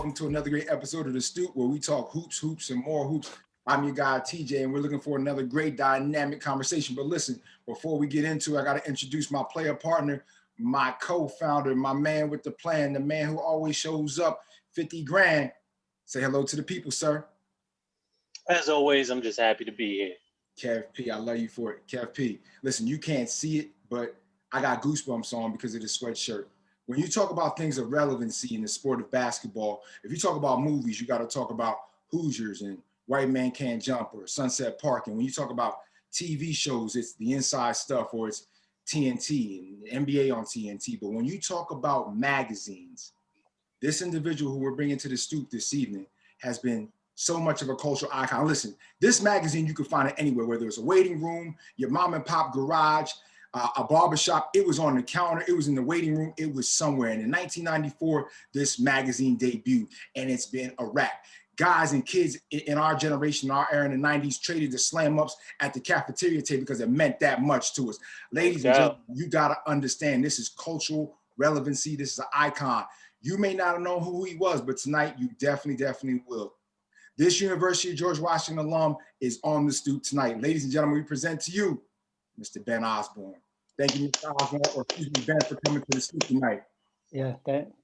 welcome to another great episode of The Stoop, where we talk hoops, hoops, and more hoops. I'm your guy, TJ, and we're looking for another great dynamic conversation. But listen, before we get into it, I got to introduce my player partner, my co-founder, my man with the plan, the man who always shows up, 50 grand. Say hello to the people, sir. As always, I'm just happy to be here. Kev P, I love you for it. Kev P, listen, you can't see it, but I got goosebumps on because of the sweatshirt. When you talk about things of relevancy in the sport of basketball, if you talk about movies, you got to talk about Hoosiers and White Man Can't Jump or Sunset Park. And when you talk about TV shows, it's the inside stuff or it's TNT and NBA on TNT. But when you talk about magazines, this individual who we're bringing to the Stoop this evening has been so much of a cultural icon. Listen, this magazine, you can find it anywhere, whether it's a waiting room, your mom and pop garage, a barbershop. It was on the counter. It was in the waiting room. It was somewhere. And in 1994, this magazine debuted, and it's been a wrap. Guys and kids in our generation, our era in the 90s, traded the slam-ups at the cafeteria table because it meant that much to us. Ladies and gentlemen, you got to understand, this is cultural relevancy. This is an icon. You may not know who he was, but tonight you definitely will. This University of George Washington alum is on the Stoop tonight. Ladies and gentlemen, we present to you Mr. Ben Osborne. Thank you, Mr. Osborne, or excuse me, Ben, for coming to the Stoop tonight. Yeah,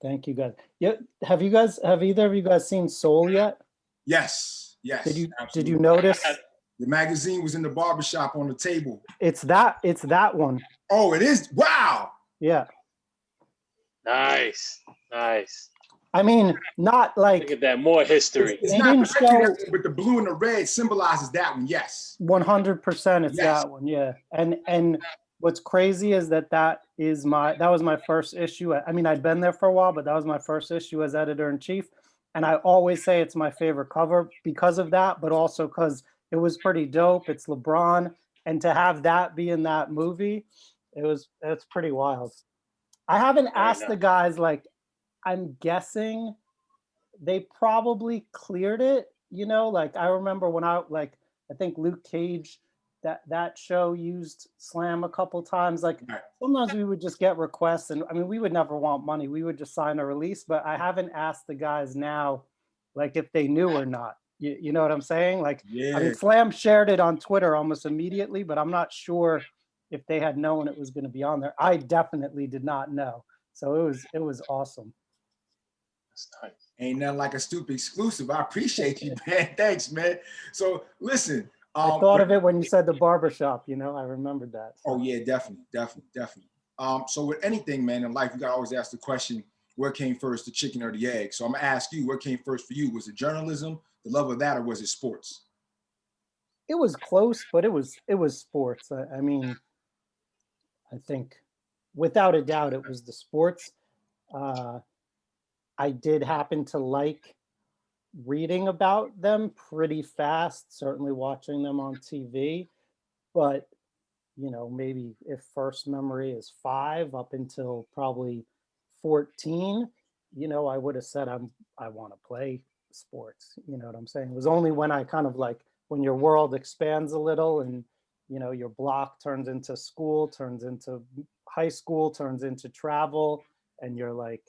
thank you guys. Yeah, have either of you guys seen Soul yet? Yes. Did you notice? The magazine was in the barbershop on the table. It's that one. Oh, it is? Wow. Yeah. Nice. I mean, not like. Look at that, more history. It's not show, but the blue and the red symbolizes that one. Yes. 100%. It's that one. Yeah. And what's crazy is that was my first issue. I mean, I'd been there for a while, but that was my first issue as editor-in-chief. And I always say it's my favorite cover because of that, but also because it was pretty dope. It's LeBron. And to have that be in that movie, it's pretty wild. I haven't asked the guys, like, I'm guessing they probably cleared it, like I remember when I think Luke Cage, that show used slam a couple times. Like sometimes we would just get requests, and I mean, we would never want money. We would just sign a release, but I haven't asked the guys now, like if they knew or not. You know what I'm saying? Like, I mean, Slam shared it on Twitter almost immediately, but I'm not sure if they had known it was going to be on there. I definitely did not know. So it was awesome. That's nice. Ain't nothing like a Stoop exclusive. I appreciate you, man. Thanks, man. So listen. I thought of it when you said the barbershop, I remembered that. So. Oh yeah, definitely. So with anything, man, in life, you gotta always ask the question, what came first, the chicken or the egg? So I'm gonna ask you, what came first for you? Was it journalism, the love of that, or was it sports? It was close, but it was sports. I mean, I think without a doubt it was the sports. I did happen to like reading about them pretty fast, certainly watching them on TV, but maybe if first memory is 5 up until probably 14, I would have said I want to play sports. You know what I'm saying? It was only when I kind of like when your world expands a little and your block turns into school, turns into high school, turns into travel, and you're like,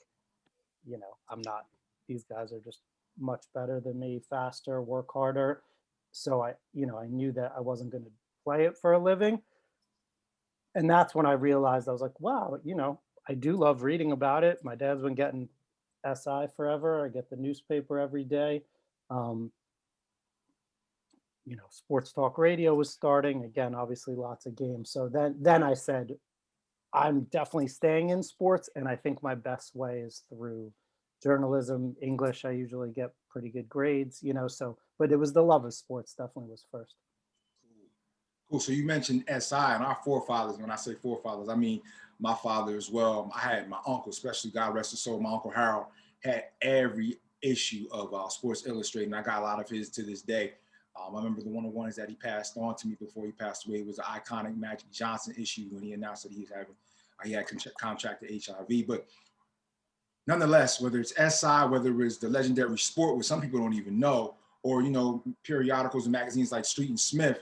I'm not, these guys are just much better than me, faster, work harder. So I knew that I wasn't going to play it for a living. And that's when I realized, I was like, wow, I do love reading about it. My dad's been getting SI forever. I get the newspaper every day. Sports talk radio was starting again, obviously lots of games. So then I said, I'm definitely staying in sports. And I think my best way is through journalism, English. I usually get pretty good grades, but it was the love of sports definitely was first. Cool. So you mentioned SI and our forefathers. When I say forefathers, I mean my father as well. I had my uncle, especially God rest his soul, my Uncle Harold, had every issue of Sports Illustrated. And I got a lot of his to this day. I remember the one of the ones that he passed on to me before he passed away was the iconic Magic Johnson issue when he announced that he had contracted HIV. But nonetheless, whether it's SI, whether it's the legendary Sport, which some people don't even know, or periodicals and magazines like Street and Smith,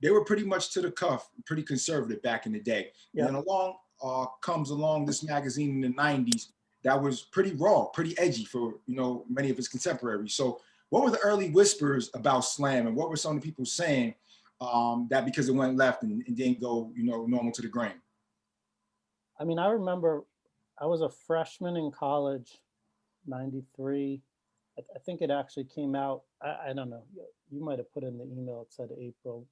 they were pretty much to the cuff, pretty conservative back in the day. Yeah. And then comes along this magazine in the 90s, that was pretty raw, pretty edgy for, you know, many of his contemporaries. So what were the early whispers about Slam, and what were some of the people saying that because it went left and didn't go, you know, normal to the grain? I mean, I remember I was a freshman in college, 93. I think it actually came out, I don't know, you might have put in the email, it said April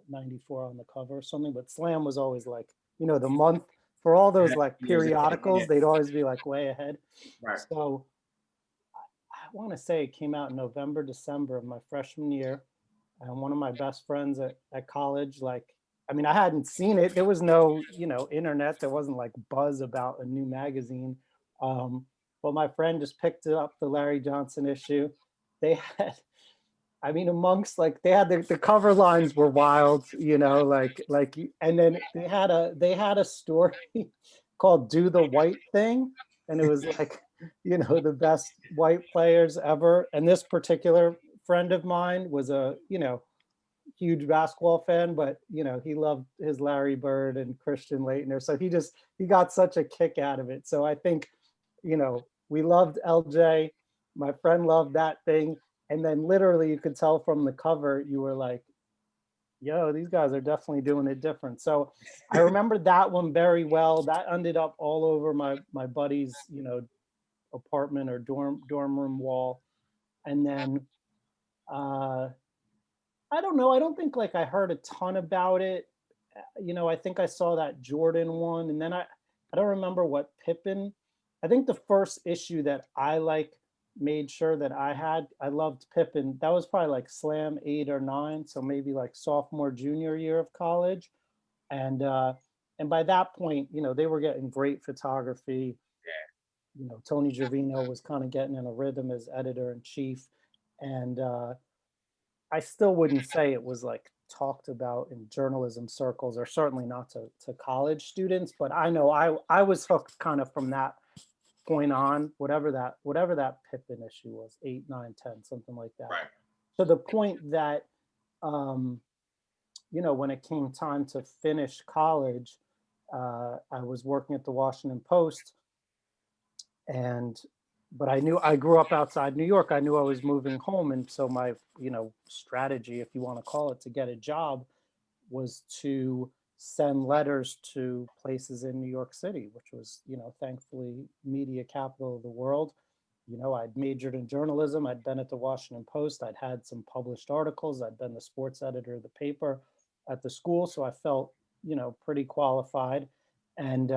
94 on the cover or something, but Slam was always like, you know, the month for all those like periodicals, they'd always be like way ahead. Right. So I want to say it came out in November, December of my freshman year. And one of my best friends at college, like, I mean, I hadn't seen it. There was no, you know, internet. There wasn't like buzz about a new magazine. But my friend just picked up the Larry Johnson issue. They had, I mean, amongst like they had the cover lines were wild, you know, like, and then they had a story called "Do the White Thing," and it was like, you know, the best white players ever. And this particular friend of mine was a, you know, huge basketball fan, but you know, he loved his Larry Bird and Christian Laettner. So he got such a kick out of it. So I think, you know, we loved LJ. My friend loved that thing. And then literally you could tell from the cover, you were like, yo, these guys are definitely doing it different. So I remember that one very well. That ended up all over my buddy's, you know, apartment or dorm room wall. And then I don't know. I don't think like I heard a ton about it. You know, I think I saw that Jordan one, and then I don't remember what Pippen. I think the first issue that I like made sure that I loved Pippen. That was probably like Slam 8 or 9, so maybe like sophomore, junior year of college. And by that point, you know, they were getting great photography. You know, Tony Gervino was kind of getting in a rhythm as editor in chief. And I still wouldn't say it was like talked about in journalism circles, or certainly not to college students, but I know I was hooked kind of from that point on, whatever that Pippen issue was, 8, 9, 10, something like that. Right. To the point that, you know, when it came time to finish college, I was working at the Washington Post, but I grew up outside New York. I knew I was moving home. And so my, you know, strategy, if you want to call it, to get a job was to send letters to places in New York City, which was, you know, thankfully media capital of the world. You know, I'd majored in journalism. I'd been at the Washington Post. I'd had some published articles. I'd been the sports editor of the paper at the school. So I felt, you know, pretty qualified. And,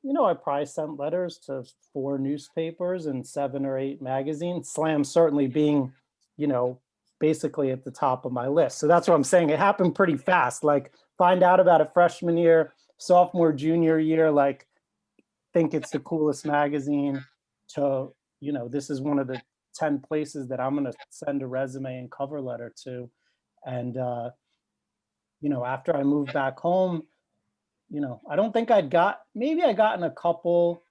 you know, I probably sent letters to 4 newspapers and 7 or 8 magazines, Slam certainly being, you know, basically at the top of my list. So that's what I'm saying. It happened pretty fast. Like find out about it freshman year, sophomore, junior year, like think it's the coolest magazine, to, you know, this is one of the 10 places that I'm going to send a resume and cover letter to. And, you know, after I moved back home, you know, I don't think maybe I gotten a couple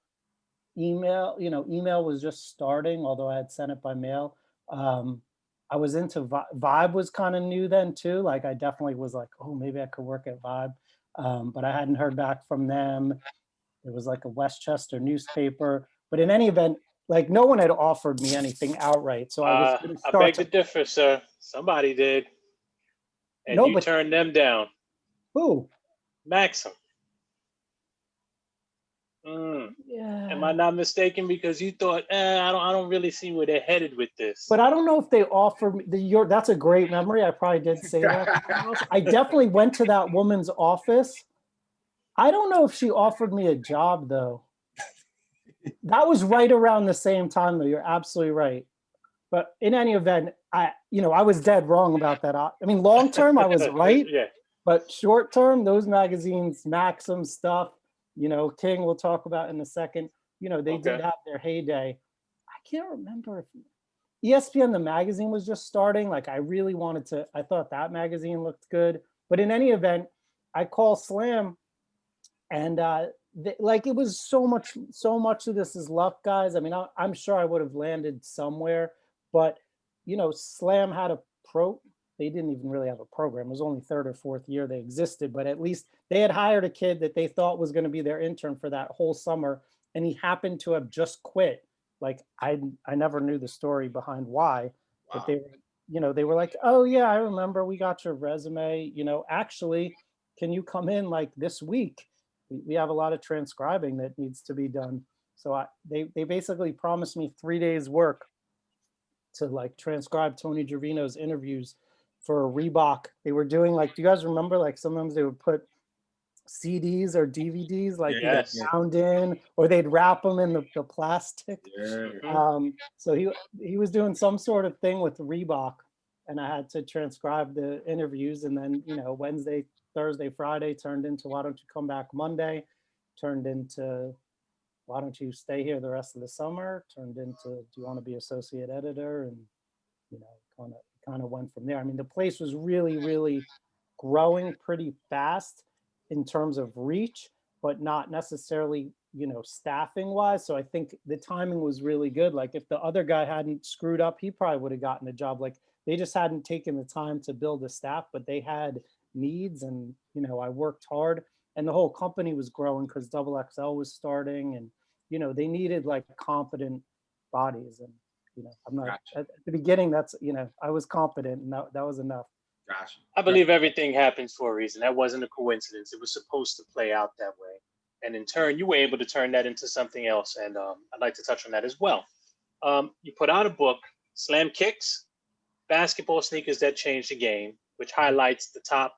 email, you know, email was just starting, although I had sent it by mail. I was into Vibe was kind of new then too. Like I definitely was like, oh, maybe I could work at Vibe. But I hadn't heard back from them. It was like a Westchester newspaper. But in any event, like no one had offered me anything outright. So I was going to I start beg to differ, sir. Somebody did. And No, you but turned them down. who? Maxim. Yeah. Am I not mistaken? Because you thought, I don't really see where they're headed with this. But I don't know if they offered me that's a great memory. I probably did say that. I definitely went to that woman's office. I don't know if she offered me a job though. That was right around the same time though. You're absolutely right. But in any event, I was dead wrong about that. I mean, long term, I was right. Yeah. But short term, those magazines, Maxim stuff, you know, King we'll talk about in a second, you know, they did have their heyday. I can't remember if ESPN, the magazine, was just starting. Like I really I thought that magazine looked good. But in any event, I call Slam, and like it was so much of this is luck, guys. I mean, I'm sure I would have landed somewhere, but you know, Slam had they didn't even really have a program. It was only 3rd or 4th year they existed, but at least they had hired a kid that they thought was going to be their intern for that whole summer and he happened to have just quit. Like I never knew the story behind why, but Wow. they, they were like, oh yeah, I remember, we got your resume. Actually, can you come in like this week? We have a lot of transcribing that needs to be done. So they basically promised me 3 days work to like transcribe Tony Gervino's interviews for Reebok. They were doing like, do you guys remember, like sometimes they would put CDs or DVDs like either Yes. bound in, or they'd wrap them in the plastic. Yeah. So he was doing some sort of thing with Reebok, and I had to transcribe the interviews, and then Wednesday, Thursday, Friday turned into why don't you come back Monday, turned into why don't you stay here the rest of the summer, turned into do you want to be associate editor, and kind of went from there. I mean, the place was really, really growing pretty fast in terms of reach, but not necessarily, staffing wise. So I think the timing was really good. Like if the other guy hadn't screwed up, he probably would have gotten a job. Like they just hadn't taken the time to build a staff, but they had needs, and, I worked hard, and the whole company was growing because Double XL was starting, and, they needed like competent bodies. And, I'm not Gotcha. at the beginning, that's, I was competent, and that was enough. Gotcha. I believe everything happens for a reason. That wasn't a coincidence. It was supposed to play out that way. And in turn, you were able to turn that into something else. And I'd like to touch on that as well. You put out a book, Slam Kicks, Basketball Sneakers That Changed the Game, which highlights the top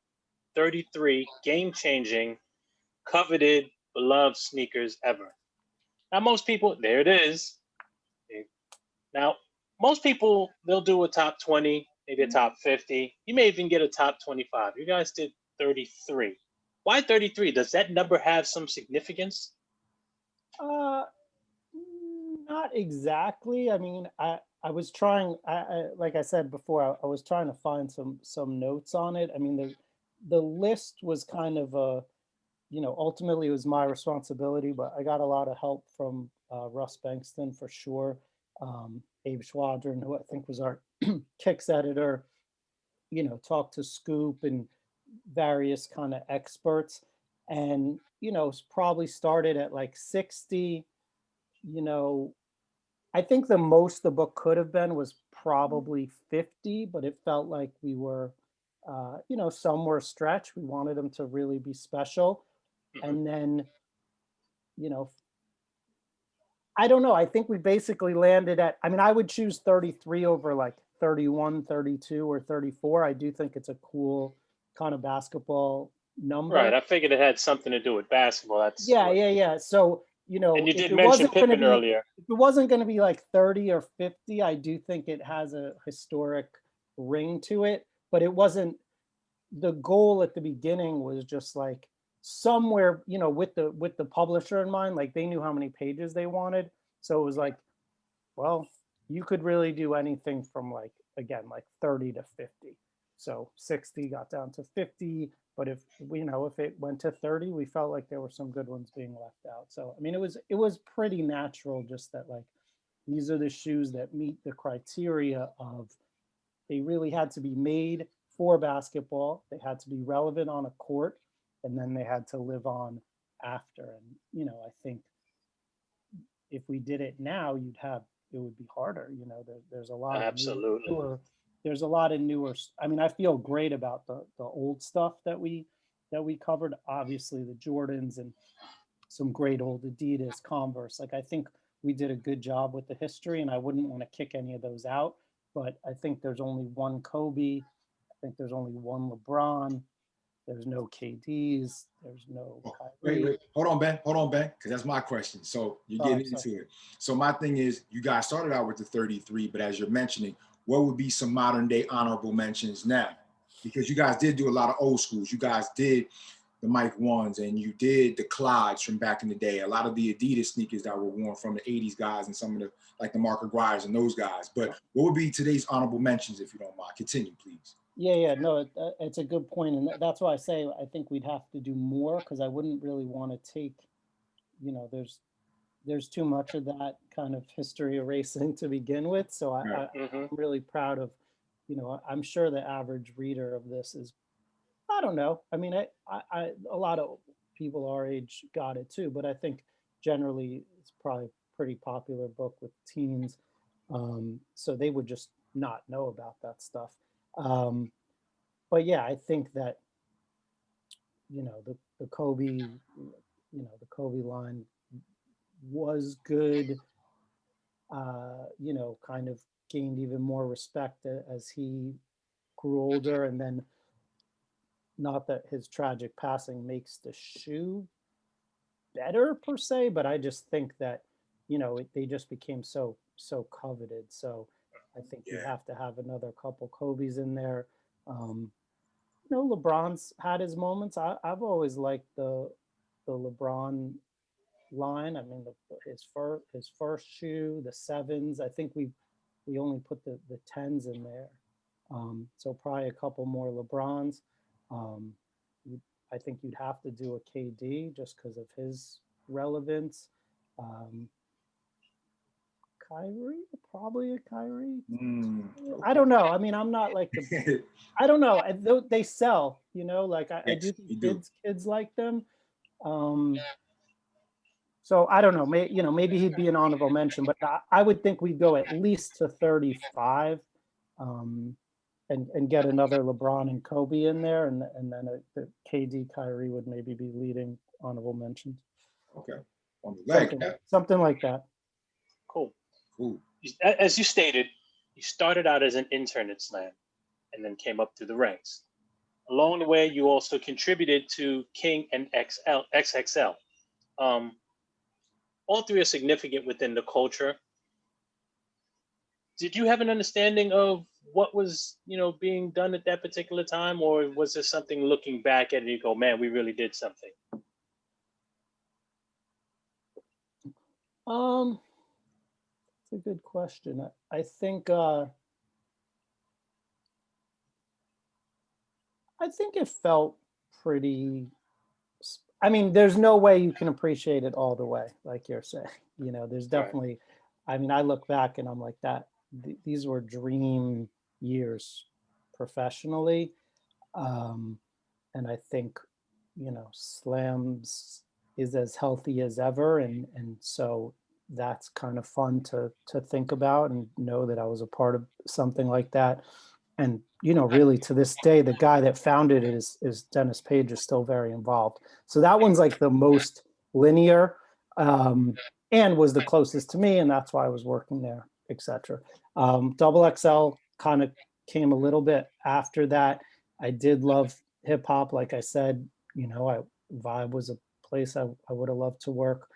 33 game-changing, coveted, beloved sneakers ever. Now, most people, there it is. Now, most people, they'll do a top 20, maybe a top 50. You may even get a top 25. You guys did 33. Why 33? Does that number have some significance? Not exactly. I mean, I was trying, like I said before, I was trying to find some notes on it. I mean, the list was kind of ultimately it was my responsibility, but I got a lot of help from Russ Bankston for sure. Abe Schwadron, who I think was our Kicks editor, talked to Scoop and various kind of experts, and probably started at like 60. I think the most the book could have been was probably 50, but it felt like we were some were stretched. We wanted them to really be special. And then you know I don't know. I think we basically landed at, I mean, I would choose 33 over like 31, 32, or 34. I do think it's a cool kind of basketball number. Right. I figured it had something to do with basketball. That's Yeah. So, and you if did it mention wasn't going to Pippen be, earlier. if it wasn't going to be like 30 or 50, I do think it has a historic ring to it, but it wasn't, the goal at the beginning was just like somewhere, with the publisher in mind, like they knew how many pages they wanted. So it was like, well, you could really do anything from like, again, like 30 to 50. So 60 got down to 50, but if if it went to 30, we felt like there were some good ones being left out. So I mean, it was pretty natural, just that like these are the shoes that meet the criteria of, they really had to be made for basketball, they had to be relevant on a court, and then they had to live on after. And I think if we did it now, it would be harder. There's a lot of Absolutely. there's a lot of newer. I mean, I feel great about the old stuff that we covered. Obviously, the Jordans and some great old Adidas, Converse. Like I think we did a good job with the history, and I wouldn't want to kick any of those out. But I think there's only one Kobe. I think there's only one LeBron. There's no KDs. There's no Kyrie. Wait. Hold on, Ben, because that's my question. So you're getting into it. So my thing is, you guys started out with the 33, but as you're mentioning, what would be some modern day honorable mentions now? Because you guys did do a lot of old schools. You guys did the Mike Ones, and you did the Clydes from back in the day. A lot of the Adidas sneakers that were worn from the 80s guys, and some of the, like the Mark Aguirres and those guys. But what would be today's honorable mentions, if you don't mind? Continue, please. Yeah. No, it's a good point. And that's why I say I think we'd have to do more, because I wouldn't really want to take, there's too much of that kind of history erasing to begin with. So I'm really proud of, I'm sure the average reader of this is, I don't know. I mean, I a lot of people our age got it too, but I think generally it's probably a pretty popular book with teens. So they would just not know about that stuff. But yeah, I think that, the Kobe, the Kobe line was good, kind of gained even more respect as he grew older. And then, not that his tragic passing makes the shoe better per se, but I just think that, they just became so coveted. So I think you Yeah. have to have another couple Kobe's in there. LeBron's had his moments. I've always liked the LeBron line. I mean, his first shoe, the sevens. I think we only put the tens in there. So probably a couple more LeBrons. Um, I think you'd have to do a KD just because of his relevance. Um, Kyrie, probably a Kyrie. I don't know. I mean, I'm not like I don't know. They sell, like I Yes, do think you do. kids like them. So I don't know. Maybe he'd be an honorable mention, but I would think we'd go at least to 35, and get another LeBron and Kobe in there, and then the KD Kyrie would maybe be leading honorable mentions. Okay. On the leg. Something like that. Cool. Cool. As you stated, you started out as an intern at Slam and then came up through the ranks. Along the way, you also contributed to King and XXL. All three are significant within the culture. Did you have an understanding of what was, being done at that particular time, or was there something looking back at it and you go, man, we really did something? It's a good question. I think it felt pretty. I mean, there's no way you can appreciate it all the way, like you're saying. There's definitely. Right. I mean, I look back and I'm like that. These were dream years professionally, and I think, Slams is as healthy as ever, and so that's kind of fun to think about and know that I was a part of something like that. And really to this day, the guy that founded it is Dennis Page, is still very involved. So that one's like the most linear, and was the closest to me, and that's why I was working there, etc. Double XL kind of came a little bit after that. I did love hip hop, like I said. Vibe was a place I would have loved to work.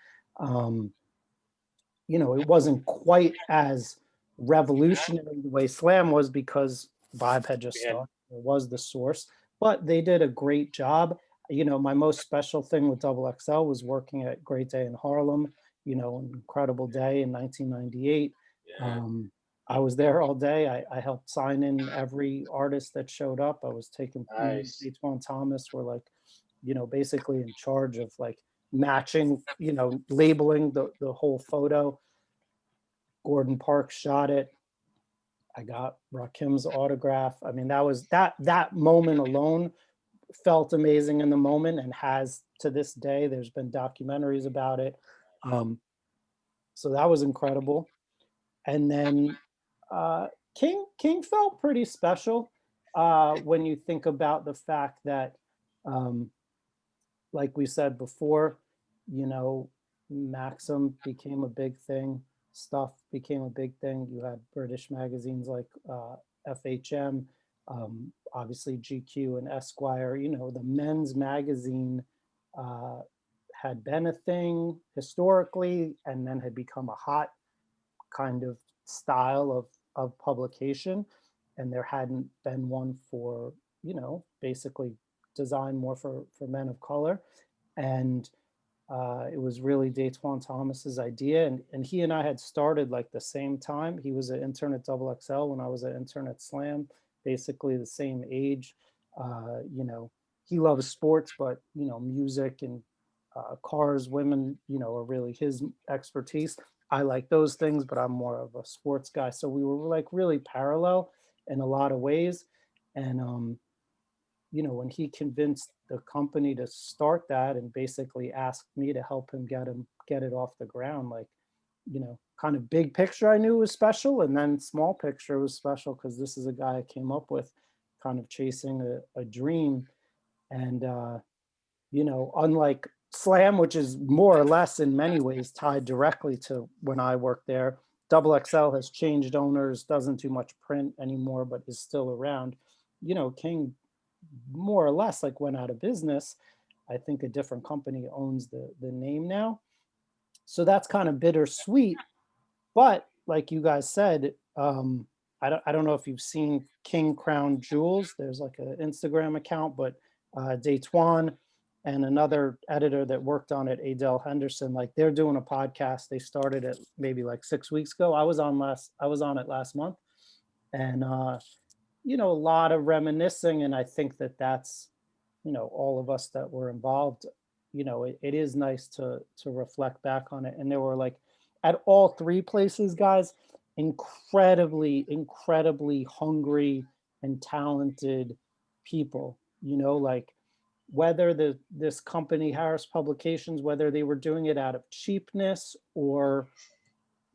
It wasn't quite as revolutionary the way Slam was because Vibe had just started. It was the source, but they did a great job. My most special thing with Double XL was working at Great Day in Harlem, an incredible day in 1998. Yeah. I was there all day. I helped sign in every artist that showed up. I was taking Datewan Thomas were like, basically in charge of like matching, labeling the whole photo. Gordon Parks shot it. I got Rakim's autograph. I mean, that moment alone felt amazing in the moment, and has to this day. There's been documentaries about it. So that was incredible. And then King felt pretty special when you think about the fact that, like we said before, Maxim became a big thing. Stuff became a big thing. You had British magazines like FHM, obviously GQ and Esquire. The men's magazine had been a thing historically, and then had become a hot kind of style of publication. And there hadn't been one for, basically designed more for men of color. And it was really Datewan Thomas's idea, and he and I had started like the same time. He was an intern at Double XL when I was an intern at Slam, basically the same age. He loves sports, but music and cars, women, are really his expertise. I like those things, but I'm more of a sports guy. So we were like really parallel in a lot of ways, and when he convinced the company to start that and basically asked me to help him get it off the ground, like, kind of big picture I knew was special, and then small picture was special because this is a guy I came up with kind of chasing a dream. And, unlike Slam, which is more or less in many ways tied directly to when I worked there, Double XL has changed owners, doesn't do much print anymore, but is still around. King more or less like went out of business. I think a different company owns the name now. So that's kind of bittersweet. But like you guys said, I don't know if you've seen King Crown Jewels. There's like an Instagram account, but Daytwan and another editor that worked on it, Adele Henderson, like they're doing a podcast. They started it maybe like 6 weeks ago. I was on it last month, and a lot of reminiscing. And I think that's, all of us that were involved, it is nice to reflect back on it. And there were like, at all three places, guys, incredibly hungry and talented people, like whether this company, Harris Publications, whether they were doing it out of cheapness or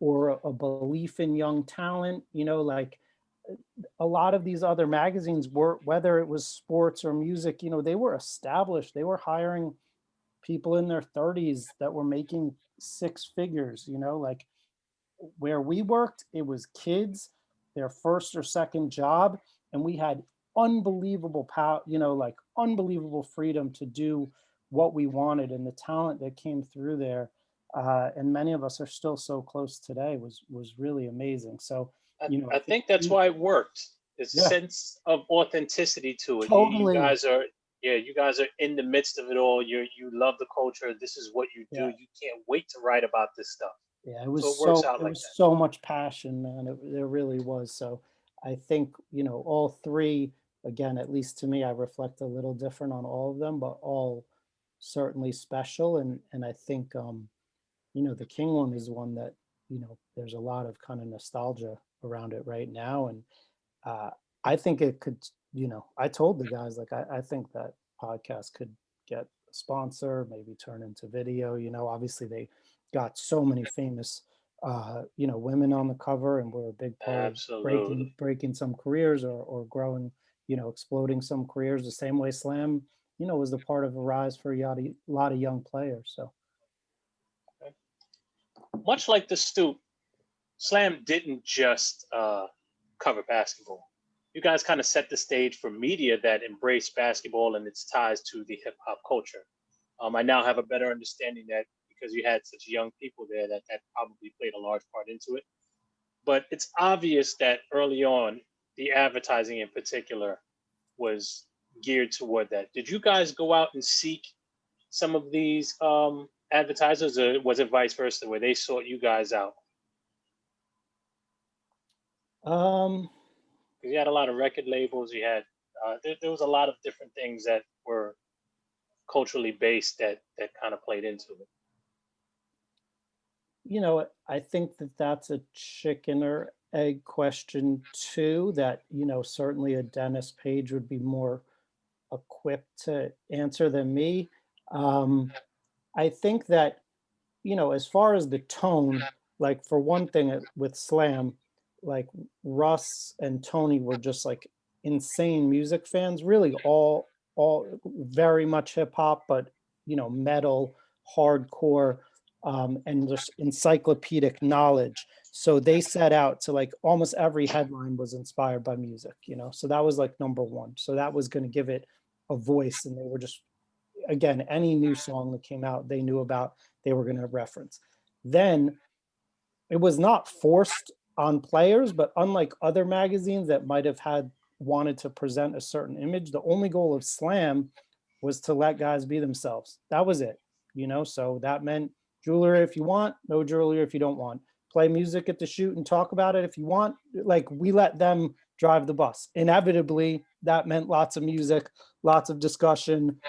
a belief in young talent, like a lot of these other magazines were, whether it was sports or music, they were established. They were hiring people in their 30s that were making six figures, like where we worked, it was kids, their first or second job, and we had unbelievable power, like unbelievable freedom to do what we wanted, and the talent that came through there, and many of us are still so close today, was really amazing. So, I think that's why it worked. There's a Yeah. sense of authenticity to it. Totally. You guys are in the midst of it all. You love the culture. This is what you do. Yeah. You can't wait to write about this stuff. Yeah, it was So it works out there like was that. so much passion, man. There really was. So I think, all three, again, at least to me, I reflect a little different on all of them, but all certainly special. And I think, the King one is one that, there's a lot of kind of nostalgia around it right now. And I think it could, I told the guys, like, I think that podcast could get a sponsor, maybe turn into video. Obviously they got so many famous, women on the cover, and we're a big part Absolutely. of breaking some careers or growing, exploding some careers the same way Slam, was the part of a rise for a lot of young players. So. Much like the Stoop, Slam didn't just cover basketball. You guys kind of set the stage for media that embraced basketball and its ties to the hip hop culture. I now have a better understanding that because you had such young people there that probably played a large part into it. But it's obvious that early on, the advertising in particular was geared toward that. Did you guys go out and seek some of these advertisers, or was it vice versa, where they sought you guys out? Because you had a lot of record labels, you had there was a lot of different things that were culturally based that kind of played into it. I think that's a chicken or egg question too, that, certainly a Dennis Page would be more equipped to answer than me. I think that, as far as the tone, like for one thing with Slam, like Russ and Tony were just like insane music fans, really all very much hip hop, but, metal, hardcore, and just encyclopedic knowledge. So they set out to, like, almost every headline was inspired by music, so that was like number one. So that was going to give it a voice. And they were just, again, any new song that came out, they knew about, they were going to reference. Then it was not forced on players, but unlike other magazines that might have wanted to present a certain image, the only goal of Slam was to let guys be themselves. That was it, so that meant jewelry if you want, no jewelry if you don't want. Play music at the shoot and talk about it if you want. Like, we let them drive the bus. Inevitably, that meant lots of music, lots of discussion.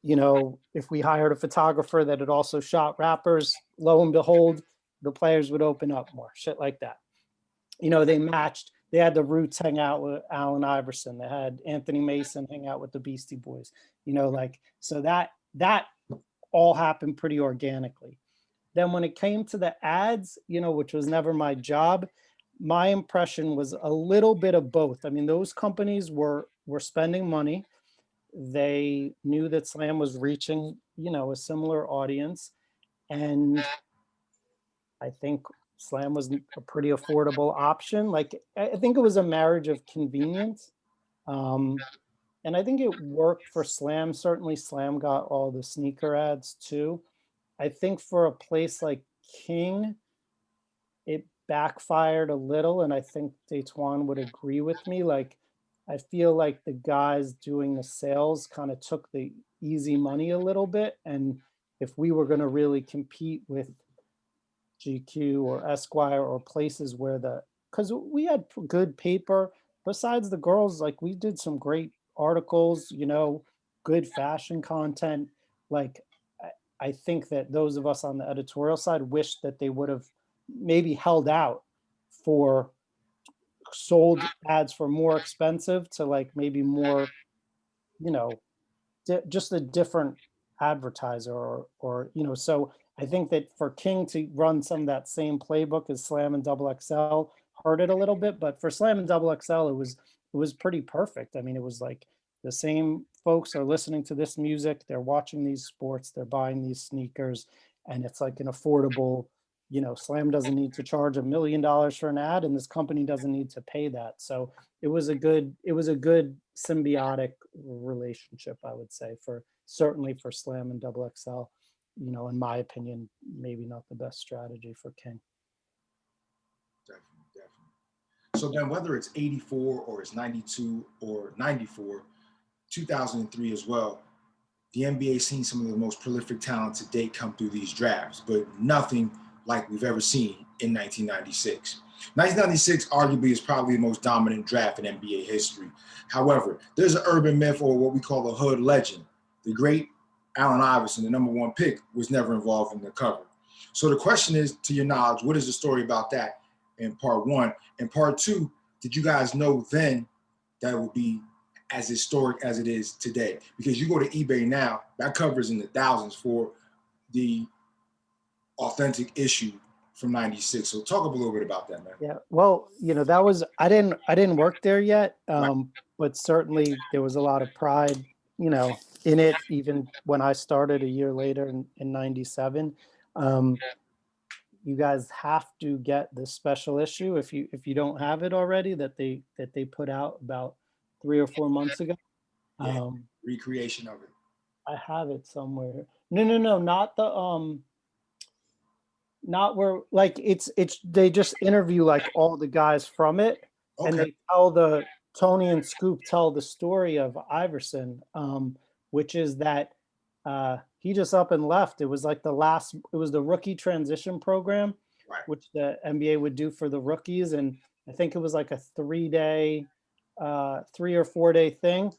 If we hired a photographer that had also shot rappers, lo and behold, the players would open up more, shit like that. They matched they had the Roots hang out with Allen Iverson. They had Anthony Mason hang out with the Beastie Boys. You know, like, so that all happened pretty organically. Then when it came to the ads, you know, which was never my job, my impression was a little bit of both. I mean, those companies were spending money. They knew that Slam was reaching, you know, a similar audience. And I think Slam was a pretty affordable option. Like, I think it was a marriage of convenience. And I think it worked for Slam. Certainly Slam got all the sneaker ads too. I think for a place like King, it backfired a little, and I think Daytwan would agree with me. Like, I feel like the guys doing the sales kind of took the easy money a little bit. And if we were going to really compete with GQ or Esquire or places where because we had good paper, besides the girls, like we did some great articles, you know, good fashion content. Like, I think that those of us on the editorial side wished that they would have maybe held out for sold ads for more expensive to like maybe more, you know, just a different advertiser or, you know, so I think that for King to run some of that same playbook as Slam and Double XL hurt it a little bit, but for Slam and Double XL, it was pretty perfect. I mean, it was like the same folks are listening to this music, they're watching these sports, they're buying these sneakers, and it's like an affordable, you know, Slam doesn't need to charge $1 million for an ad, and this company doesn't need to pay that. So it was a good symbiotic relationship, I would say, for certainly for Slam and Double XL. You know, in my opinion, maybe not the best strategy for King. Definitely. So then whether it's 84 or it's 92 or 94, 2003 as well, the NBA seen some of the most prolific talent to date come through these drafts, but nothing like we've ever seen in 1996. 1996 arguably is probably the most dominant draft in NBA history. However, there's an urban myth, or what we call a hood legend. The great Allen Iverson, the #1 pick, was never involved in the cover. So the question is, to your knowledge, what is the story about that in part one? And part two, did you guys know then that it would be as historic as it is today? Because you go to eBay now, that cover is in the thousands for the authentic issue from 96. So talk a little bit about that, man. Yeah, well, you know, that was, I didn't work there yet, Right. but certainly there was a lot of pride, you know, in it, even when I started a year later in 97. You guys have to get this special issue if you don't have it already, that they put out about 3 or 4 months ago. Yeah, recreation of it. I have it somewhere. No, not where, like, it's they just interview like all the guys from it. Okay. And they tell Tony and Scoop tell the story of Iverson, which is that he just up and left. It was like it was the rookie transition program, Right. which the NBA would do for the rookies. And I think it was like a 3 or 4 day thing.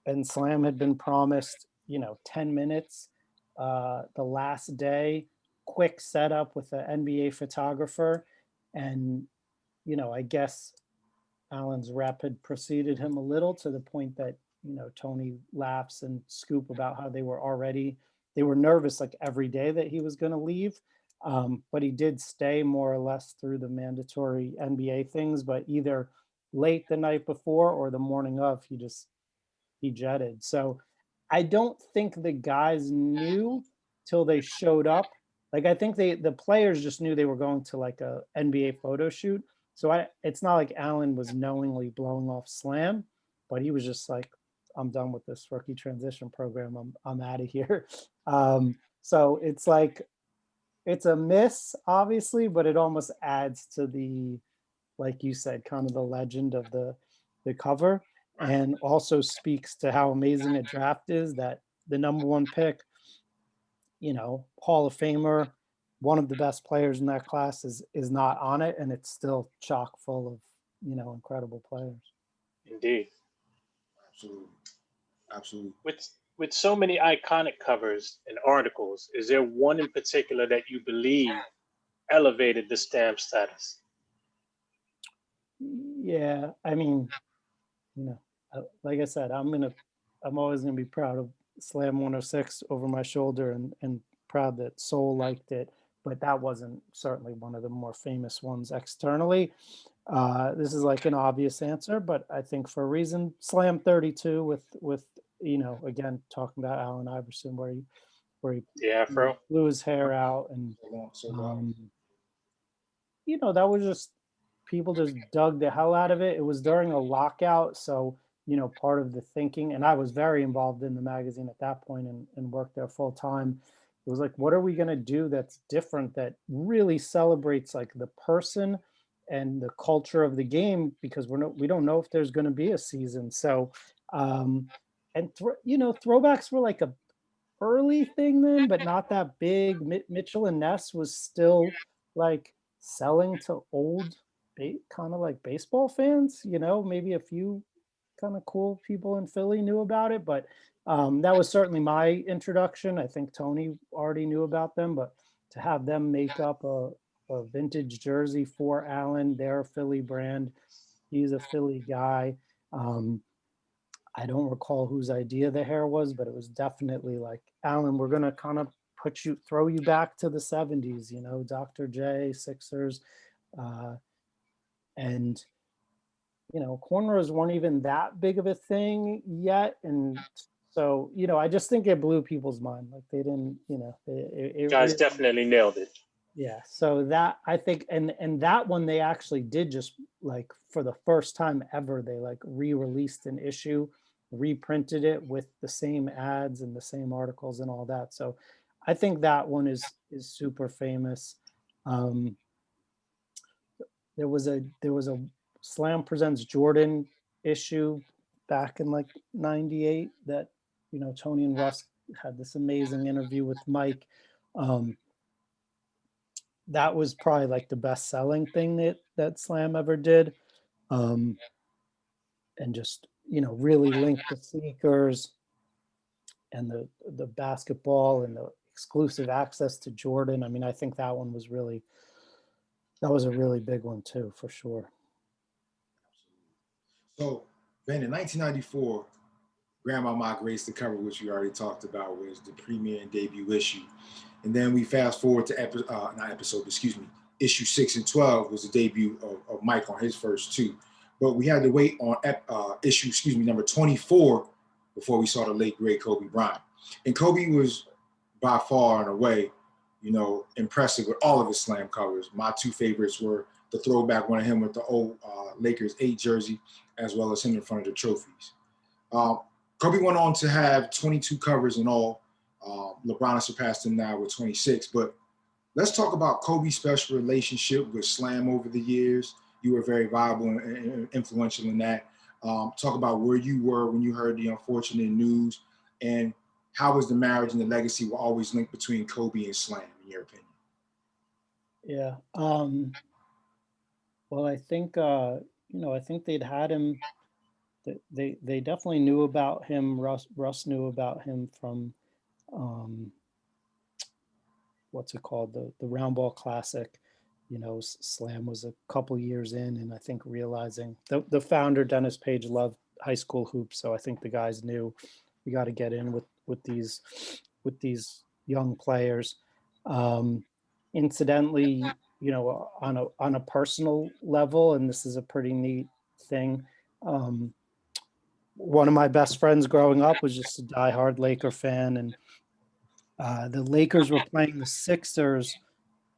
And Slam had been promised, you know, 10 minutes the last day, quick setup with an NBA photographer. And, you know, I guess Allen's rep had preceded him a little, to the point that, you know, Tony laughs and Scoop about how they were nervous like every day that he was going to leave. But he did stay more or less through the mandatory NBA things, but either late the night before or the morning of, he jetted. So I don't think the guys knew till they showed up. Like, I think the players just knew they were going to like a NBA photo shoot. So it's not like Allen was knowingly blowing off Slam, but he was just like, I'm done with this rookie transition program. I'm out of here. So it's like, it's a miss, obviously, but it almost adds to the, like you said, kind of the legend of the cover, and also speaks to how amazing a draft is, that the #1 pick, you know, Hall of Famer, one of the best players in that class is not on it, and it's still chock full of, you know, incredible players. Indeed. Absolutely. With so many iconic covers and articles, is there one in particular that you believe elevated the Stamp status? Yeah, I mean, you know, like I said, I'm always gonna be proud of Slam 106 over my shoulder, and proud that Soul liked it, but that wasn't certainly one of the more famous ones externally. This is like an obvious answer, but I think for a reason, Slam 32 with again talking about Allen Iverson, where he The Afro. blew his hair out, and So long, so long. um, that was just people just dug the hell out of it. It was during a lockout, so part of the thinking, and I was very involved in the magazine at that point, and worked there full time. It was like, what are we going to do that's different, that really celebrates like the person and the culture of the game, because we don't know if there's going to be a season. So, and throwbacks were like a early thing then, but not that big. Mitchell and Ness was still like selling to old, kind of like baseball fans. Maybe a few kind of cool people in Philly knew about it, but that was certainly my introduction. I think Tony already knew about them, but to have them make up a vintage jersey for Allen, their Philly brand, he's a Philly guy. I don't recall whose idea the hair was, but it was definitely like, Alan, we're going to kind of throw you back to the 70s, Dr. J, Sixers. And, cornrows weren't even that big of a thing yet. And so, I just think it blew people's mind. Like they didn't, it Guys really, definitely nailed it. yeah. So that, I think, and that one they actually did, just like for the first time ever, they like re-released an issue, reprinted it with the same ads and the same articles and all that. So I think that one is super famous. There was a Slam Presents Jordan issue back in like '98 that Tony and Russ had this amazing interview with Mike. That was probably like the best selling thing that Slam ever did. And just, really linked the sneakers and the basketball and the exclusive access to Jordan. I mean, I think that one was that was a really big one too, for sure. So, Ben, in 1994, Grandma graced the cover, which we already talked about, was the premiere and debut issue. And then we fast forward to issue 6 and 12 was the debut of Mike on his first two. But we had to wait on issue, number 24 before we saw the late, great Kobe Bryant. And Kobe was by far and away, impressive with all of his Slam covers. My two favorites were the throwback one of him with the old Lakers 8 jersey, as well as him in front of the trophies. Kobe went on to have 22 covers in all. LeBron has surpassed him now with 26. But let's talk about Kobe's special relationship with Slam over the years. You were very viable and influential in that. Talk about where you were when you heard the unfortunate news, and how was the marriage and the legacy were always linked between Kobe and Slam, in your opinion? Yeah. Well, I think, I think they'd had him. They definitely knew about him. Russ knew about him from, what's it called? The Round Ball Classic. Slam was a couple years in, and I think realizing the founder, Dennis Page, loved high school hoops. So I think the guys knew we got to get in with these young players. Incidentally, on a personal level, and this is a pretty neat thing. One of my best friends growing up was just a diehard Laker fan, and the Lakers were playing the Sixers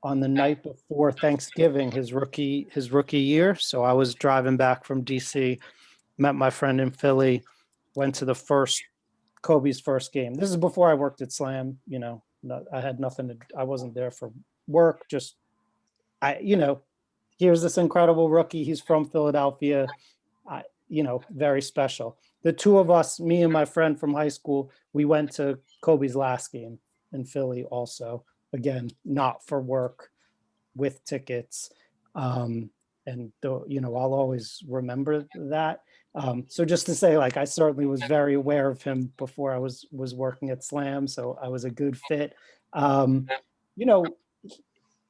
on the night before Thanksgiving, his rookie year. So I was driving back from DC, met my friend in Philly, went to Kobe's first game. This is before I worked at Slam. I had nothing I wasn't there for work. Just here's this incredible rookie. He's from Philadelphia. Very special. The two of us, me and my friend from high school, we went to Kobe's last game in Philly also. Again, not for work, with tickets. And I'll always remember that. So just to say, like, I certainly was very aware of him before I was working at Slam, so I was a good fit.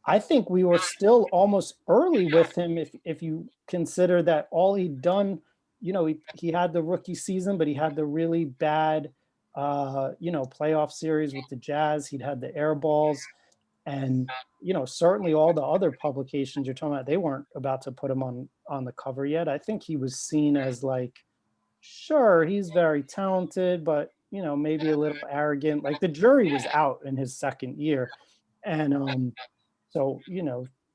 I think we were still almost early with him if you consider that all he'd done, he had the rookie season, but he had the really bad, playoff series with the Jazz. He'd had the air balls, and certainly all the other publications you're talking about, they weren't about to put him on the cover yet. I think he was seen as like, sure, he's very talented, but maybe a little arrogant. Like the jury was out in his second year, and so,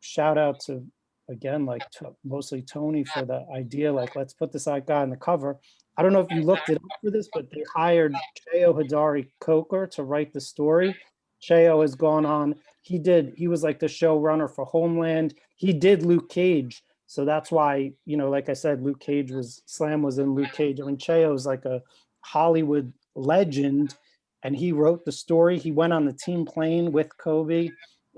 shout out to, again, like mostly Tony for the idea, like, let's put this guy on the cover. I don't know if you looked it up for this, but they hired Cheo Hodari Coker to write the story. Cheo has gone on, he was like the showrunner for Homeland. He did Luke Cage. So that's why, like I said, Slam was in Luke Cage. I mean, Cheo is like a Hollywood legend, and he wrote the story. He went on the team plane with Kobe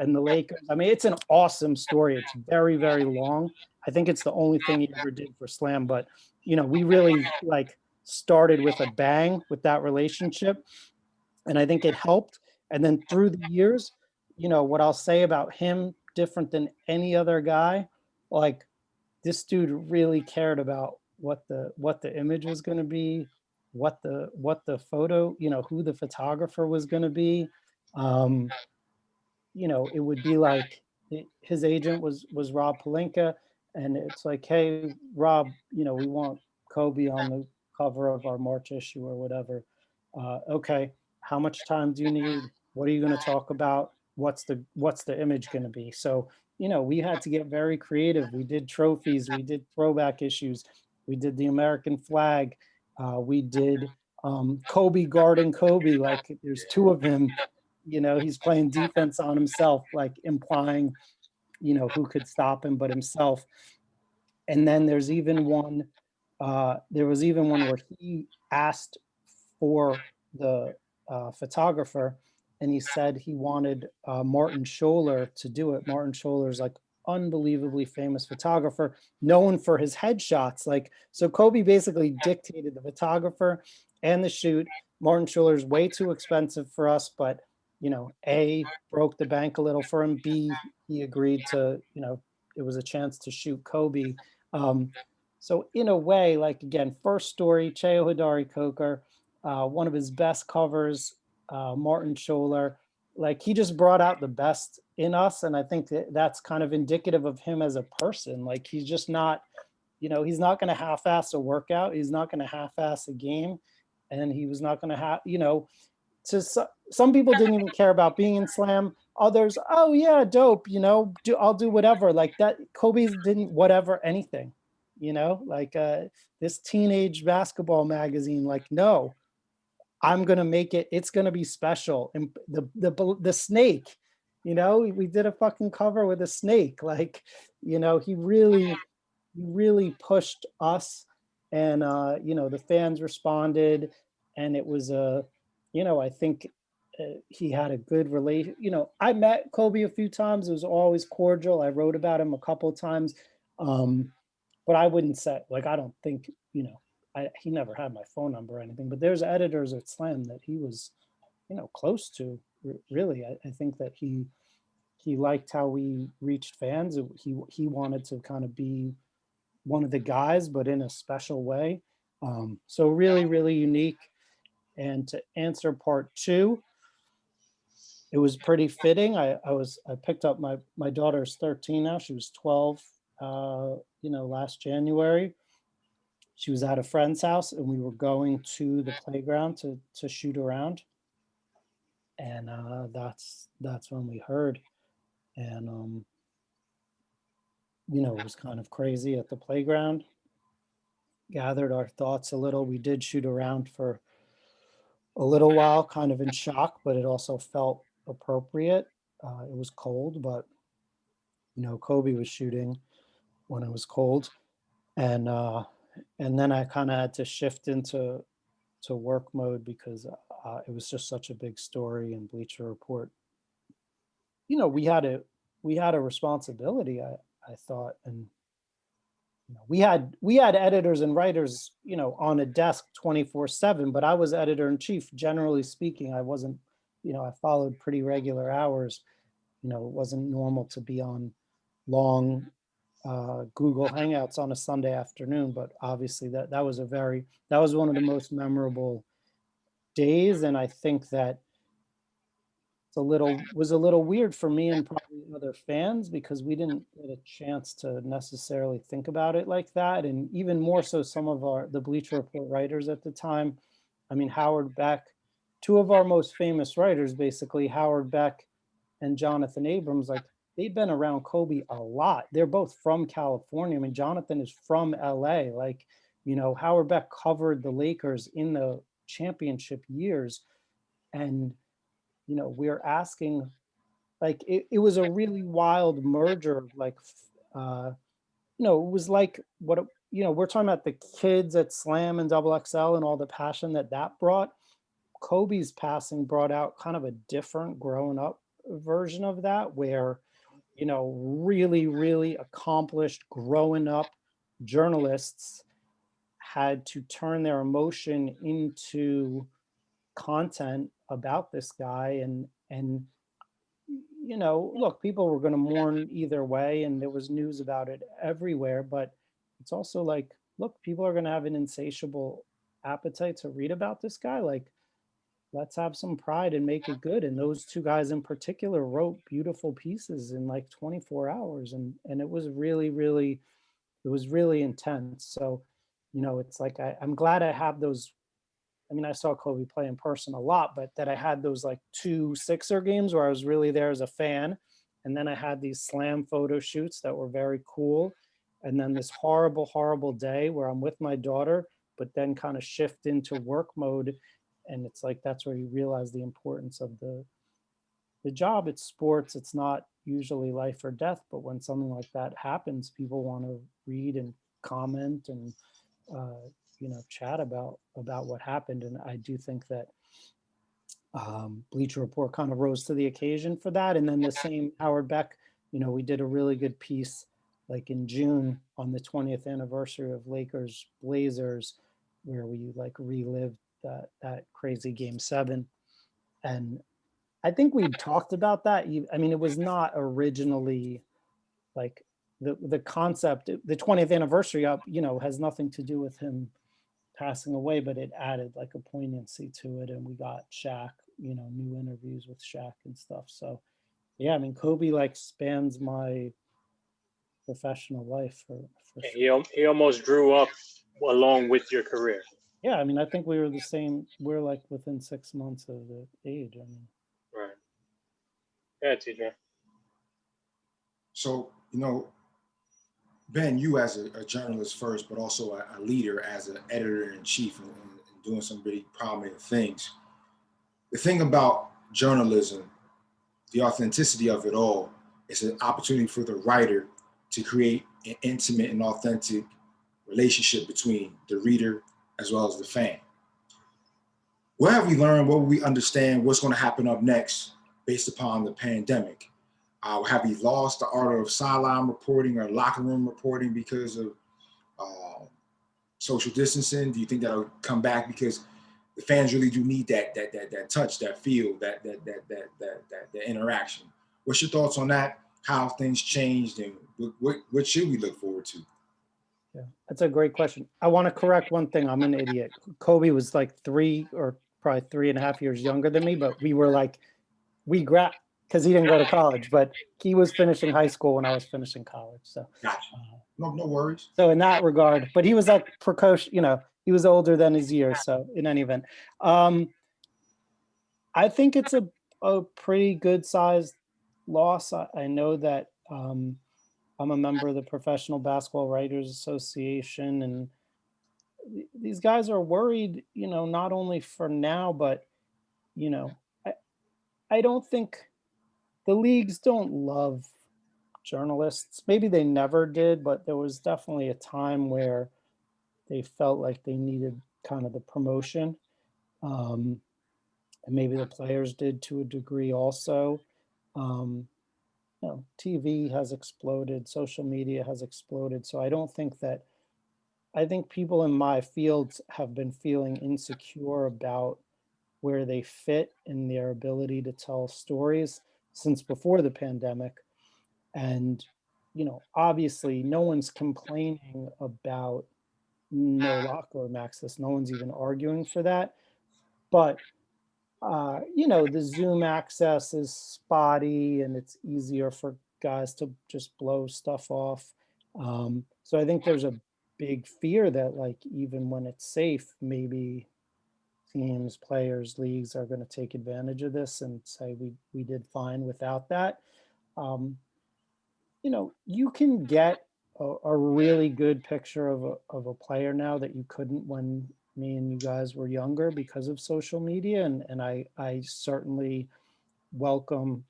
and the Lakers. I mean, it's an awesome story. It's very, very long. I think it's the only thing he ever did for Slam, but we really like started with a bang with that relationship. And I think it helped. And then through the years, what I'll say about him, different than any other guy, like this dude really cared about what the image was going to be, what the photo, who the photographer was going to be. It would be like his agent was Rob Pelinka, and it's like, hey, Rob, we want Kobe on the cover of our March issue or whatever. Okay, how much time do you need? What are you going to talk about? What's the image going to be? So, we had to get very creative. We did trophies, we did throwback issues, we did the American flag, we did Kobe guarding Kobe, like there's two of him. He's playing defense on himself, like implying, who could stop him but himself. And then there was even one where he asked for the photographer, and he said he wanted Martin Scholler to do it. Martin Scholler's like unbelievably famous photographer, known for his headshots. Like, so Kobe basically dictated the photographer and the shoot. Martin Scholler's way too expensive for us, but A, broke the bank a little for him. B, he agreed to, it was a chance to shoot Kobe. So in a way, like, again, first story, Cheo Hodari Coker, one of his best covers, Martin Scholler, like he just brought out the best in us. And I think that's kind of indicative of him as a person. Like he's just not, he's not going to half-ass a workout. He's not going to half-ass a game. And he was not going to have, some people didn't even care about being in Slam. Others, oh yeah, dope, I'll do whatever. Like that, Kobe didn't whatever anything, like this teenage basketball magazine, like, no, I'm gonna make it, it's gonna be special. And the snake, we did a fucking cover with a snake. Like, he really pushed us, and the fans responded, and it was I think he had a good relation. I met Kobe a few times. It was always cordial. I wrote about him a couple of times, but I wouldn't say, like, I don't think he never had my phone number or anything. But there's editors at Slam that he was close to. Really, I think that he liked how we reached fans. He wanted to kind of be one of the guys, but in a special way. So really, really unique. And to answer part two, it was pretty fitting. I picked up my daughter's 13 now. She was 12, last January. She was at a friend's house, and we were going to the playground to shoot around. And that's when we heard. And it was kind of crazy at the playground. Gathered our thoughts a little. We did shoot around for a little while, kind of in shock, but it also felt appropriate. It was cold, but Kobe was shooting when it was cold, and then I kind of had to shift into work mode because it was just such a big story. And Bleacher Report, we had a responsibility. I thought, and we had editors and writers, on a desk 24/7, but I was editor in chief. Generally speaking, I wasn't, I followed pretty regular hours. you know, it wasn't normal to be on long Google Hangouts on a Sunday afternoon, but obviously that was one of the most memorable days. And I think that was a little weird for me and probably other fans, because we didn't get a chance to necessarily think about it like that. And even more so, some of the Bleacher Report writers at the time, I mean, Howard Beck, two of our most famous writers, basically, Howard Beck and Jonathan Abrams, like, they've been around Kobe a lot. They're both from California. I mean, Jonathan is from LA. Like, you know, Howard Beck covered the Lakers in the championship years. And, you know, we're asking, like, it was a really wild merger of, like, you know, it was like you know, we're talking about the kids at Slam and Double XL and all the passion that brought. Kobe's passing brought out kind of a different grown up version of that, where, you know, really, really accomplished growing up journalists had to turn their emotion into content about this guy. And you know, look, people were going to mourn either way, and there was news about it everywhere, but it's also like, look, people are going to have an insatiable appetite to read about this guy. Like, let's have some pride and make it good. And those two guys in particular wrote beautiful pieces in like 24 hours. And it was really, really, it was really intense. So, you know, it's like, I'm glad I have those. I mean, I saw Kobe play in person a lot, but that I had those like 2 Sixer games where I was really there as a fan. And then I had these Slam photo shoots that were very cool. And then this horrible, horrible day where I'm with my daughter, but then kind of shift into work mode. And it's like, that's where you realize the importance of the job. It's sports. It's not usually life or death, but when something like that happens, people want to read and comment and, you know, chat about what happened. And I do think that Bleacher Report kind of rose to the occasion for that. And then the same Howard Beck, you know, we did a really good piece like in June on the 20th anniversary of Lakers Blazers, where we like relived that crazy game 7. And I think we talked about that. I mean, it was not originally like the concept, the 20th anniversary up, you know, has nothing to do with him passing away, but it added like a poignancy to it. And we got Shaq, you know, new interviews with Shaq and stuff. So yeah, I mean, Kobe like spans my professional life for sure. He almost grew up along with your career. Yeah, I mean, I think we were the same. We're like within 6 months of the age. I mean, Right. Yeah, TJ. So, you know, Ben, you as a journalist first, but also a leader as an editor in chief and doing some really prominent things. The thing about journalism, the authenticity of it all, is an opportunity for the writer to create an intimate and authentic relationship between the reader as well as the fan. What have we learned? What will we understand? What's going to happen up next based upon the pandemic? Have we lost the art of sideline reporting or locker room reporting because of social distancing? Do you think that'll come back because the fans really do need that touch, that feel, that interaction? What's your thoughts on that? How things changed, and what should we look forward to? yeah, that's a great question. I want to correct one thing. I'm an idiot. Kobe was like 3 or probably 3.5 years younger than me, but we were like, because he didn't go to college, but he was finishing high school when I was finishing college. So Gotcha. No worries. So in that regard, but he was like precocious, you know, he was older than his years. So in any event, I think it's a pretty good sized loss. I know that I'm a member of the Professional Basketball Writers Association, and these guys are worried, you know, not only for now, but, you know, I don't think the leagues don't love journalists. Maybe they never did, but there was definitely a time where they felt like they needed kind of the promotion. And maybe the players did to a degree also. You know, TV has exploded, social media has exploded. So I don't think that, I think people in my fields have been feeling insecure about where they fit in their ability to tell stories. since before the pandemic. And, obviously no one's complaining about no locker room access. No one's even arguing for that. But, the Zoom access is spotty and it's easier for guys to just blow stuff off. So I think there's a big fear that, like, even when it's safe, maybe teams, players, leagues are going to take advantage of this and say we did fine without that. Um, you can get a really good picture of a player now that you couldn't when me and you guys were younger because of social media. And I certainly welcome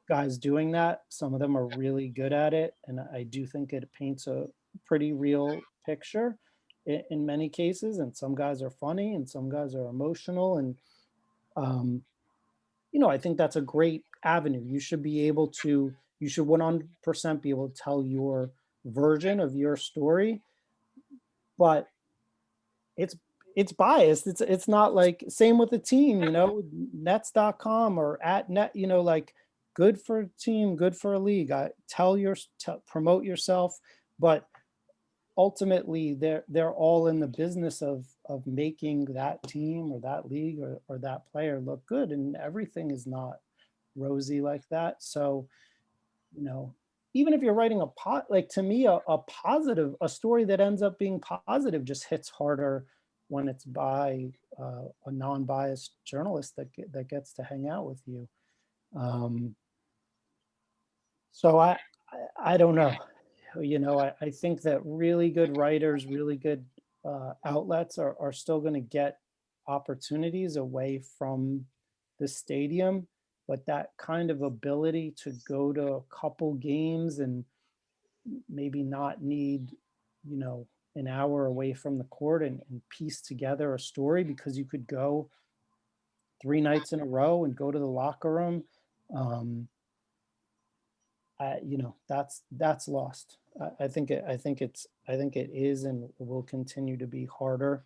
guys doing that. Some of them are really good at it. And I do think it paints a pretty real picture in many cases. And some guys are funny and some guys are emotional. And, I think that's a great avenue. You should 100% be able to tell your version of your story, but it's it's biased. It's not like, same with the team, nets.com or at net, like, good for a team, good for a league. Promote yourself, but ultimately they're all in the business of making that team or that league or that player look good, and everything is not rosy like that. So, even if you're writing like, to me, a story that ends up being positive just hits harder when it's by a non-biased journalist that gets to hang out with you. So I don't know. I think that really good writers, really good outlets are still going to get opportunities away from the stadium, but that kind of ability to go to a couple games and maybe not need, an hour away from the court and piece together a story, because you could go 3 nights in a row and go to the locker room. That's lost. I think it is and will continue to be harder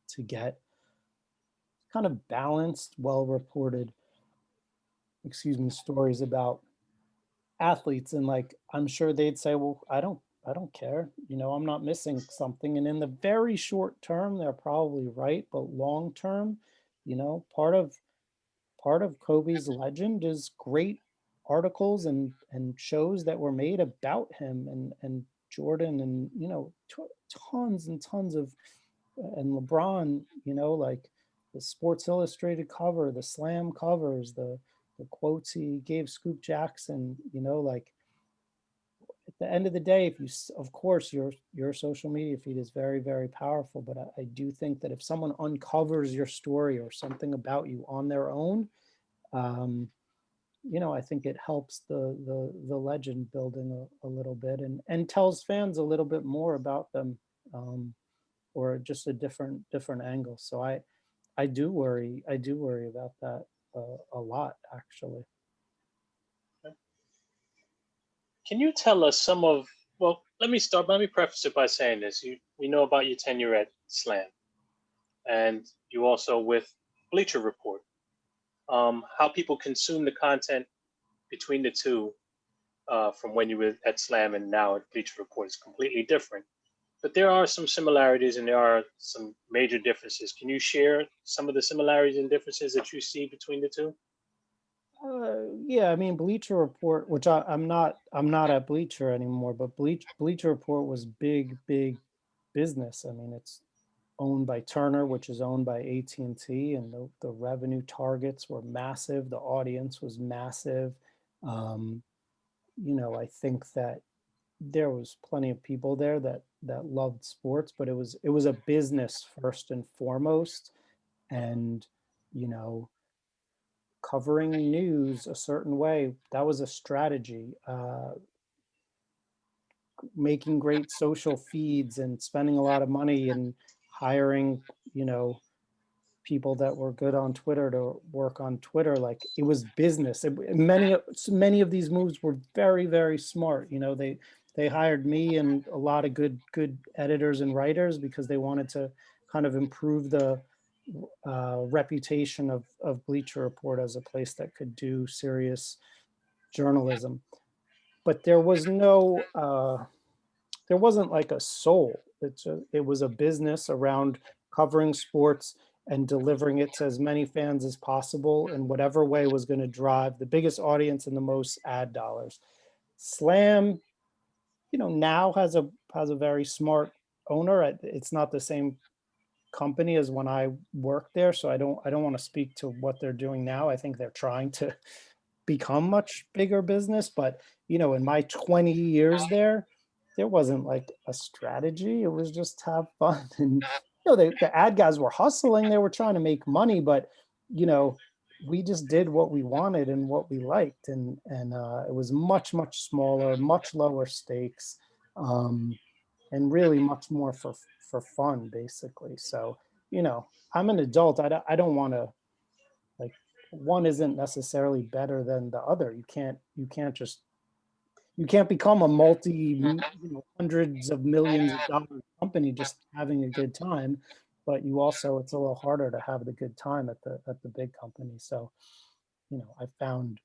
to get kind of balanced, well-reported, stories about athletes. And, like, I'm sure they'd say, well, I don't care. I'm not missing something. And in the very short term, they're probably right. But long term, part of Kobe's legend is great articles and shows that were made about him and Jordan and, tons and tons of, and LeBron, like the Sports Illustrated cover, the Slam covers, the quotes he gave Scoop Jackson, like, at the end of the day, of course, your social media feed is very, very powerful, but I do think that if someone uncovers your story or something about you on their own, um, I think it helps the legend building a little bit and tells fans a little bit more about them, or just a different angle. So I do worry about that a lot, actually. Can you tell us some of, well, let me preface it by saying this. We know about your tenure at Slam, and you also with Bleacher Report. How people consume the content between the two, from when you were at Slam and now at Bleacher Report, is completely different. But there are some similarities and there are some major differences. Can you share some of the similarities and differences that you see between the two? Yeah, I mean, Bleacher Report, which I'm not at Bleacher anymore, but Bleacher Report was big business. I mean, it's owned by Turner, which is owned by AT&T, and the revenue targets were massive. The audience was massive. Um, I think that there was plenty of people there that loved sports, but it was a business first and foremost. And, you know, covering news a certain way, that was a strategy. Making great social feeds and spending a lot of money and hiring, people that were good on Twitter to work on Twitter. Like, it was business. Many of these moves were very, very smart. They hired me and a lot of good editors and writers because they wanted to kind of improve reputation of Bleacher Report as a place that could do serious journalism. But there was no, there wasn't like a soul. It was a business around covering sports and delivering it to as many fans as possible in whatever way was going to drive the biggest audience and the most ad dollars. Slam, now has a very smart owner. It's not the same company as when I worked there, so I don't want to speak to what they're doing now. I think they're trying to become much bigger business, but in my 20 years there wasn't like a strategy. It was just have fun. And the ad guys were hustling, they were trying to make money, but we just did what we wanted and what we liked, and it was much smaller, much lower stakes, and really much more for fun, basically. So I'm an adult. I don't want to, like, one isn't necessarily better than the other. You can't become a hundreds of millions of dollar company just having a good time, but it's a little harder to have the good time at the big company. So I found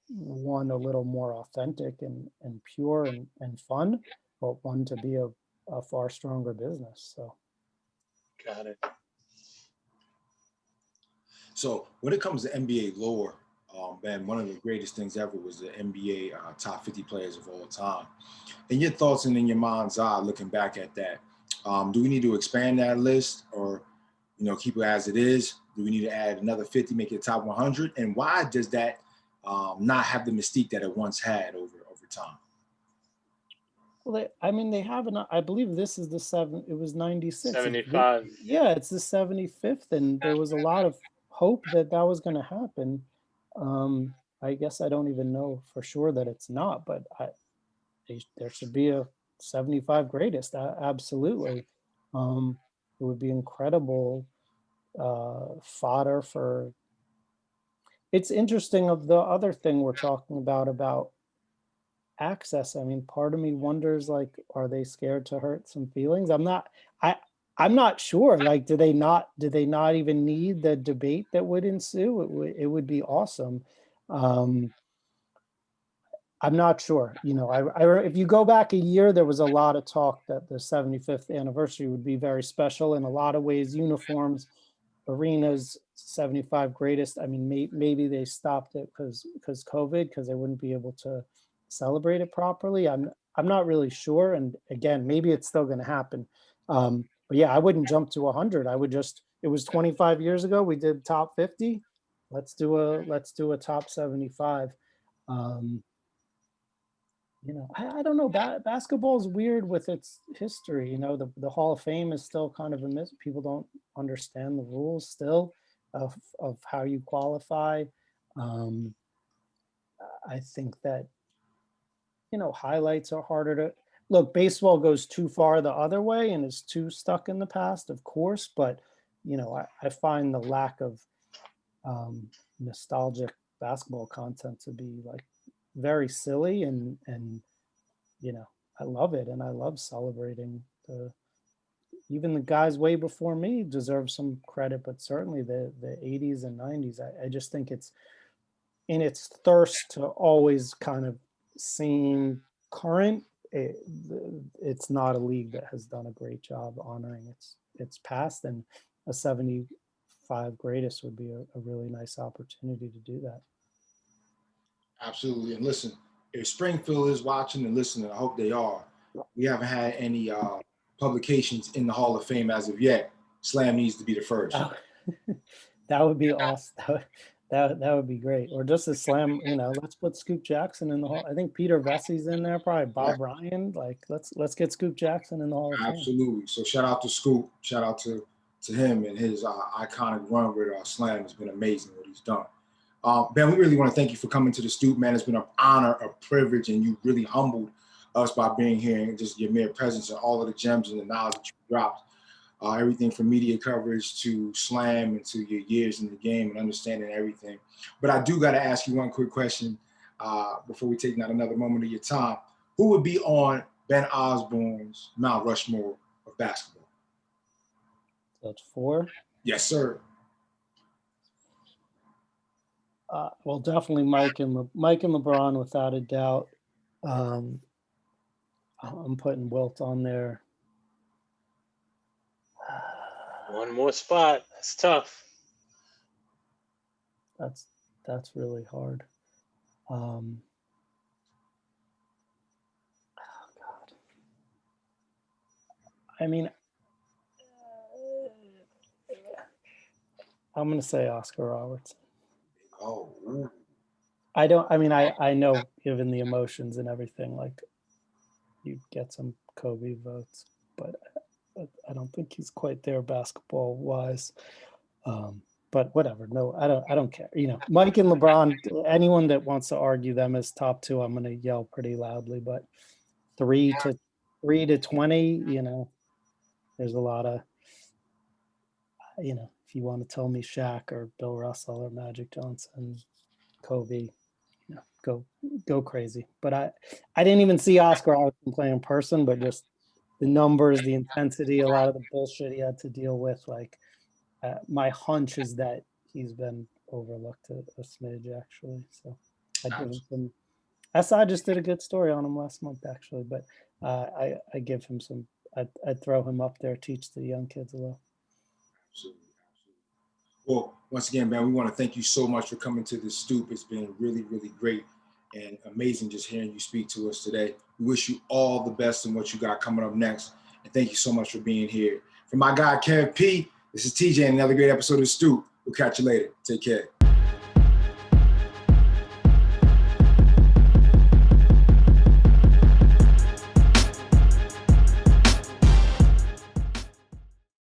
one a little more authentic and pure and fun, but one to be a far stronger business. So Got it. So when it comes to NBA lore, man, one of the greatest things ever was the NBA top 50 players of all time. In your thoughts and in your mind's eye, looking back at that, do we need to expand that list, or keep it as it is? Do we need to add another 50, make it top 100? And why does that not have the mystique that it once had over time? well, they have I believe this is it was 96. 75. Yeah, it's the 75th, and there was a lot of hope that was going to happen. I guess I don't even know for sure that it's not, but there should be a 75 greatest. Absolutely. It would be incredible fodder for. It's interesting of the other thing we're talking about access. I mean, part of me wonders, like, are they scared to hurt some feelings? I'm not sure. Like, do they not even need the debate that would ensue? It would be awesome. I'm not sure. If you go back a year, there was a lot of talk that the 75th anniversary would be very special in a lot of ways. Uniforms, arenas, 75 greatest. I mean, maybe they stopped it because COVID, because they wouldn't be able to celebrate it properly. I'm not really sure. And again, maybe it's still going to happen. But yeah, I wouldn't jump to 100. I would just. It was 25 years ago. We did top 50. Let's do a top 75. I don't know. Basketball is weird with its history. The Hall of Fame is still kind of a myth. People don't understand the rules still of how you qualify. I think that highlights are harder to look. Baseball goes too far the other way and is too stuck in the past, of course. But I find the lack of nostalgic basketball content to be like very silly, and I love it, and I love celebrating even the guys way before me deserve some credit, but certainly the 80s and 90s. I just think it's in its thirst to always kind of seem current. It's not a league that has done a great job honoring its past, and a 75 greatest would be a really nice opportunity to do that. Absolutely. And listen, if Springfield is watching and listening, I hope they are. We haven't had any publications in the Hall of Fame as of yet. Slam needs to be the first. Oh, that would be awesome. That would be great. Or just a Slam, let's put Scoop Jackson in the Hall. I think Peter Vessey's in there, probably Bob Ryan. Like, let's get Scoop Jackson in the Hall of Fame. Absolutely. So shout out to Scoop. Shout out to him, and his iconic run with Slam has been amazing what he's done. Ben, we really want to thank you for coming to the Stoop, man. It's been an honor, a privilege, and you really humbled us by being here, and just your mere presence and all of the gems and the knowledge that you dropped. Everything from media coverage to Slam and to your years in the game and understanding everything. But I do got to ask you one quick question before we take out another moment of your time. Who would be on Ben Osborne's Mount Rushmore of basketball? So it's 4. Yes, sir. Well, definitely Mike and LeBron without a doubt. I'm putting Wilt on there. One more spot. That's tough. That's really hard. Oh God. I mean, I'm gonna say Oscar Robertson. Oh. Ooh. I know given the emotions and everything, like you get some Kobe votes, but I don't think he's quite there basketball wise. But whatever. No, I don't care. You know, Mike and LeBron, anyone that wants to argue them as top two, I'm gonna yell pretty loudly, but 3 to 20, you know, there's a lot of, you know, if you want to tell me Shaq or Bill Russell or Magic Johnson, Kobe, you know, go crazy. But I didn't even see Oscar Robertson play in person, but just the numbers, the intensity, a lot of the bullshit he had to deal with. Like my hunch is that he's been overlooked a smidge actually. So I give him some. SI just did a good story on him last month actually, but I give him some. I'd throw him up there, teach the young kids a little. Absolutely. Well, once again, man, we want to thank you so much for coming to the Stoop. It's been really, really great and amazing just hearing you speak to us today. We wish you all the best in what you got coming up next. And thank you so much for being here. For my guy, Kev P, this is TJ and another great episode of Stoop. We'll catch you later. Take care.